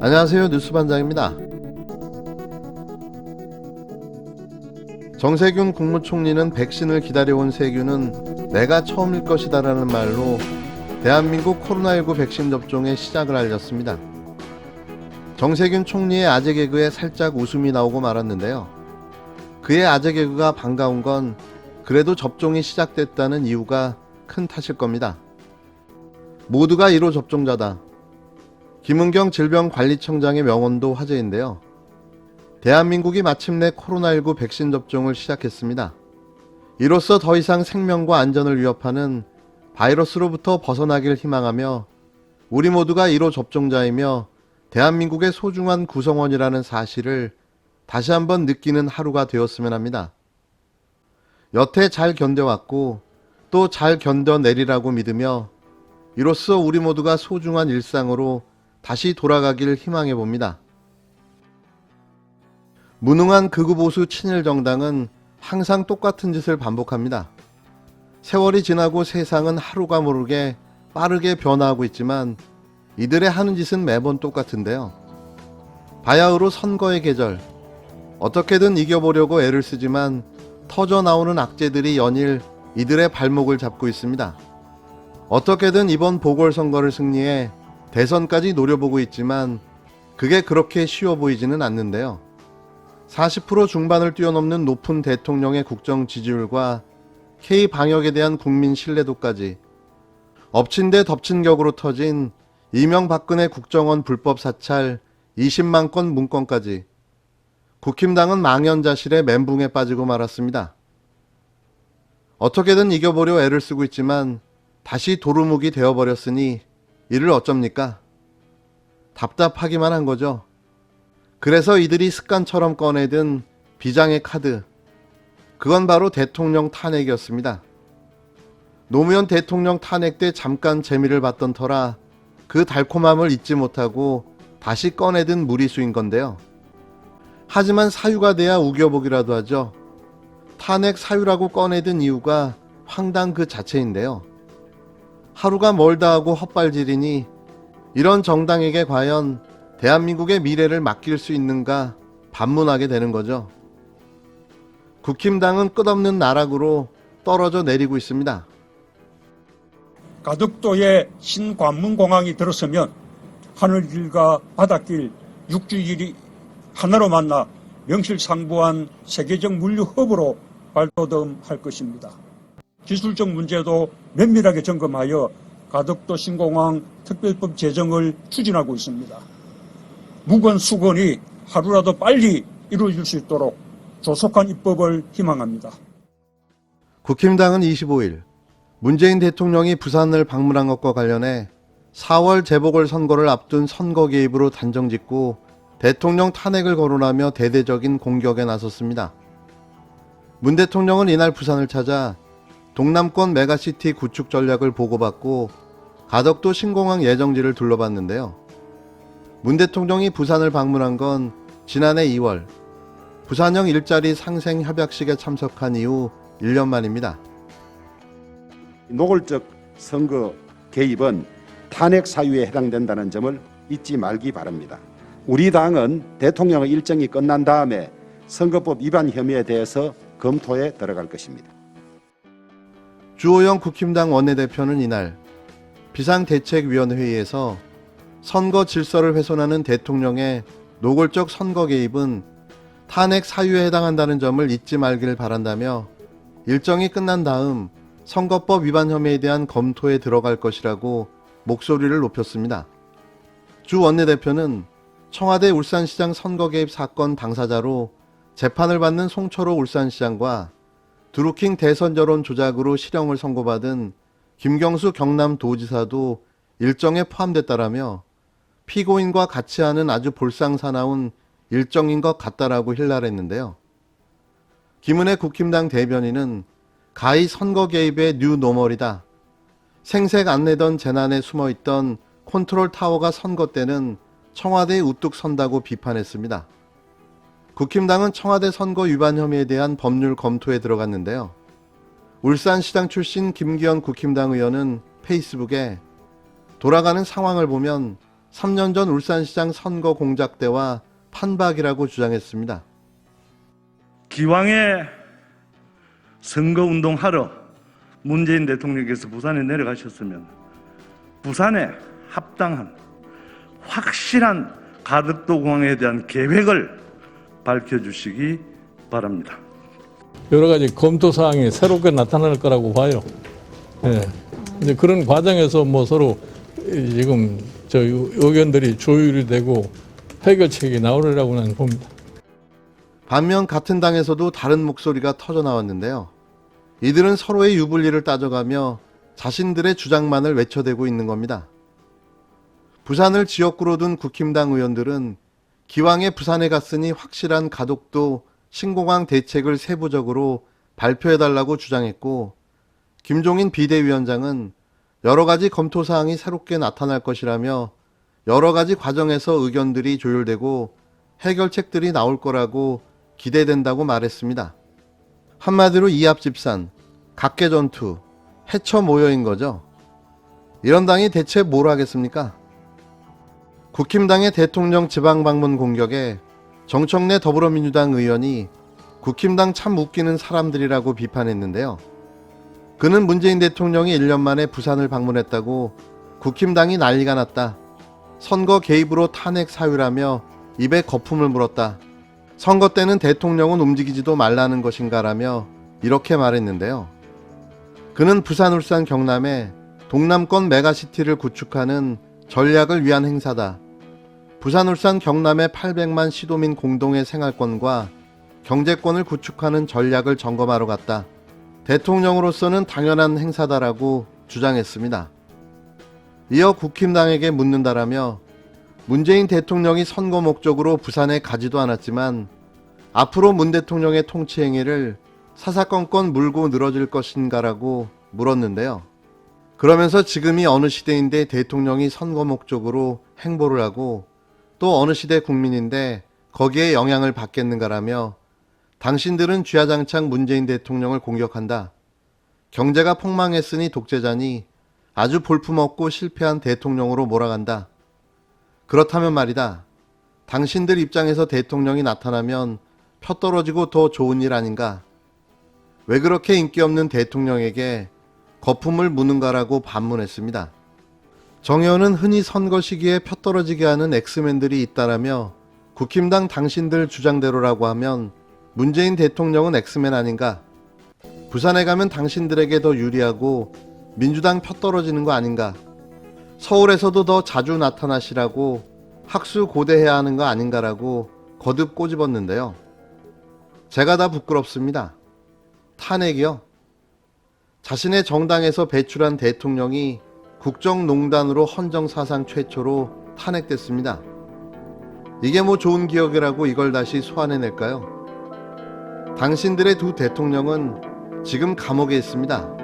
안녕하세요. 뉴스반장입니다. 정세균 국무총리는 백신을 기다려온 세균은 내가 처음일 것이다 라는 말로 대한민국 코로나19 백신 접종의 시작을 알렸습니다. 정세균 총리의 아재 개그에 살짝 웃음이 나오고 말았는데요. 그의 아재 개그가 반가운 건 그래도 접종이 시작됐다는 이유가 큰 탓일 겁니다. 모두가 1호 접종자다. 김은경 질병관리청장의 명언도 화제인데요. 대한민국이 마침내 코로나19 백신 접종을 시작했습니다. 이로써 더 이상 생명과 안전을 위협하는 바이러스로부터 벗어나길 희망하며 우리 모두가 1호 접종자이며 대한민국의 소중한 구성원이라는 사실을 다시 한번 느끼는 하루가 되었으면 합니다. 여태 잘 견뎌왔고 또 잘 견뎌내리라고 믿으며 이로써 우리 모두가 소중한 일상으로 다시 돌아가길 희망해 봅니다. 무능한 극우보수 친일정당은 항상 똑같은 짓을 반복합니다. 세월이 지나고 세상은 하루가 모르게 빠르게 변화하고 있지만 이들의 하는 짓은 매번 똑같은데요. 바야흐로 선거의 계절, 어떻게든 이겨보려고 애를 쓰지만 터져나오는 악재들이 연일 이들의 발목을 잡고 있습니다. 어떻게든 이번 보궐선거를 승리해 대선까지 노려보고 있지만 그게 그렇게 쉬워 보이지는 않는데요. 40% 중반을 뛰어넘는 높은 대통령의 국정 지지율과 K방역에 대한 국민 신뢰도까지 엎친 데 덮친 격으로 터진 이명박근혜 국정원 불법 사찰 20만 건 문건까지 국힘당은 망연자실의 멘붕에 빠지고 말았습니다. 어떻게든 이겨보려 애를 쓰고 있지만 다시 도루묵이 되어버렸으니 이를 어쩝니까? 답답하기만 한 거죠. 그래서 이들이 습관처럼 꺼내든 비장의 카드, 그건 바로 대통령 탄핵이었습니다. 노무현 대통령 탄핵 때 잠깐 재미를 봤던 터라 그 달콤함을 잊지 못하고 다시 꺼내든 무리수인 건데요. 하지만 사유가 돼야 우겨보기라도 하죠. 탄핵 사유라고 꺼내든 이유가 황당 그 자체인데요. 하루가 멀다 하고 헛발질이니 이런 정당에게 과연 대한민국의 미래를 맡길 수 있는가 반문하게 되는 거죠. 국힘당은 끝없는 나락으로 떨어져 내리고 있습니다. 가덕도에 신관문공항이 들어서면 하늘길과 바닷길, 육지길이 하나로 만나 명실상부한 세계적 물류 허브로 발돋움할 것입니다. 기술적 문제도 면밀하게 점검하여 가덕도 신공항 특별법 제정을 추진하고 있습니다. 무건 수건이 하루라도 빨리 이루어질 수 있도록 조속한 입법을 희망합니다. 국힘당은 25일 문재인 대통령이 부산을 방문한 것과 관련해 4월 재보궐선거를 앞둔 선거 개입으로 단정짓고 대통령 탄핵을 거론하며 대대적인 공격에 나섰습니다. 문 대통령은 이날 부산을 찾아 동남권 메가시티 구축 전략을 보고받고 가덕도 신공항 예정지를 둘러봤는데요. 문 대통령이 부산을 방문한 건 지난해 2월 부산형 일자리 상생 협약식에 참석한 이후 1년 만입니다. 노골적 선거 개입은 탄핵 사유에 해당된다는 점을 잊지 말기 바랍니다. 우리 당은 대통령의 일정이 끝난 다음에 선거법 위반 혐의에 대해서 검토에 들어갈 것입니다. 주호영 국힘당 원내대표는 이날 비상대책위원회의에서 선거 질서를 훼손하는 대통령의 노골적 선거 개입은 탄핵 사유에 해당한다는 점을 잊지 말길 바란다며 일정이 끝난 다음 선거법 위반 혐의에 대한 검토에 들어갈 것이라고 목소리를 높였습니다. 주 원내대표는 청와대 울산시장 선거 개입 사건 당사자로 재판을 받는 송철호 울산시장과 드루킹 대선 여론 조작으로 실형을 선고받은 김경수 경남도지사도 일정에 포함됐다라며 피고인과 같이 하는 아주 볼상사나운 일정인 것 같다라고 힐날했는데요. 김은혜 국힘당 대변인은 가히 선거 개입의 뉴노멀이다. 생색 안 내던 재난에 숨어있던 컨트롤 타워가 선거 때는 청와대에 우뚝 선다고 비판했습니다. 국힘당은 청와대 선거 위반 혐의에 대한 법률 검토에 들어갔는데요. 울산시장 출신 김기현 국힘당 의원은 페이스북에 돌아가는 상황을 보면 3년 전 울산시장 선거 공작 때와 판박이라고 주장했습니다. 기왕에 선거운동하러 문재인 대통령께서 부산에 내려가셨으면 부산에 합당한 확실한 가덕도 공항에 대한 계획을 밝혀주시기 바랍니다. 여러 가지 검토 사항이 새롭게 나타날 거라고 봐요. 예. 이제 그런 과정에서 뭐 서로 지금 저 의견들이 조율이 되고 해결책이 나오리라고 나는 봅니다. 반면 같은 당에서도 다른 목소리가 터져 나왔는데요. 이들은 서로의 유불리를 따져가며 자신들의 주장만을 외쳐대고 있는 겁니다. 부산을 지역구로 둔 국힘당 의원들은 기왕에 부산에 갔으니 확실한 가덕도 신공항 대책을 세부적으로 발표해달라고 주장했고, 김종인 비대위원장은 여러 가지 검토 사항이 새롭게 나타날 것이라며 여러 가지 과정에서 의견들이 조율되고 해결책들이 나올 거라고 기대된다고 말했습니다. 한마디로 이합집산, 각계전투, 해처모여인 거죠. 이런 당이 대체 뭘 하겠습니까? 국힘당의 대통령 지방방문 공격에 정청래 더불어민주당 의원이 국힘당 참 웃기는 사람들이라고 비판했는데요. 그는 문재인 대통령이 1년 만에 부산을 방문했다고 국힘당이 난리가 났다. 선거 개입으로 탄핵 사유라며 입에 거품을 물었다. 선거 때는 대통령은 움직이지도 말라는 것인가라며 이렇게 말했는데요. 그는 부산, 울산, 경남에 동남권 메가시티를 구축하는 전략을 위한 행사다. 부산, 울산, 경남의 800만 시도민 공동의 생활권과 경제권을 구축하는 전략을 점검하러 갔다. 대통령으로서는 당연한 행사다라고 주장했습니다. 이어 국힘당에게 묻는다라며 문재인 대통령이 선거 목적으로 부산에 가지도 않았지만 앞으로 문 대통령의 통치 행위를 사사건건 물고 늘어질 것인가라고 물었는데요. 그러면서 지금이 어느 시대인데 대통령이 선거 목적으로 행보를 하고 또 어느 시대 국민인데 거기에 영향을 받겠는가라며 당신들은 쥐야장창 문재인 대통령을 공격한다. 경제가 폭망했으니 독재자니 아주 볼품없고 실패한 대통령으로 몰아간다. 그렇다면 말이다. 당신들 입장에서 대통령이 나타나면 펴떨어지고 더 좋은 일 아닌가? 왜 그렇게 인기 없는 대통령에게 거품을 무는가라고 반문했습니다. 정 의원은 흔히 선거 시기에 펴떨어지게 하는 엑스맨들이 있다라며 국힘당 당신들 주장대로라고 하면 문재인 대통령은 엑스맨 아닌가? 부산에 가면 당신들에게 더 유리하고 민주당 펴떨어지는 거 아닌가? 서울에서도 더 자주 나타나시라고 학수고대해야 하는 거 아닌가라고 거듭 꼬집었는데요. 제가 다 부끄럽습니다. 탄핵이요? 자신의 정당에서 배출한 대통령이 국정농단으로 헌정사상 최초로 탄핵됐습니다. 이게 뭐 좋은 기억이라고 이걸 다시 소환해낼까요? 당신들의 두 대통령은 지금 감옥에 있습니다.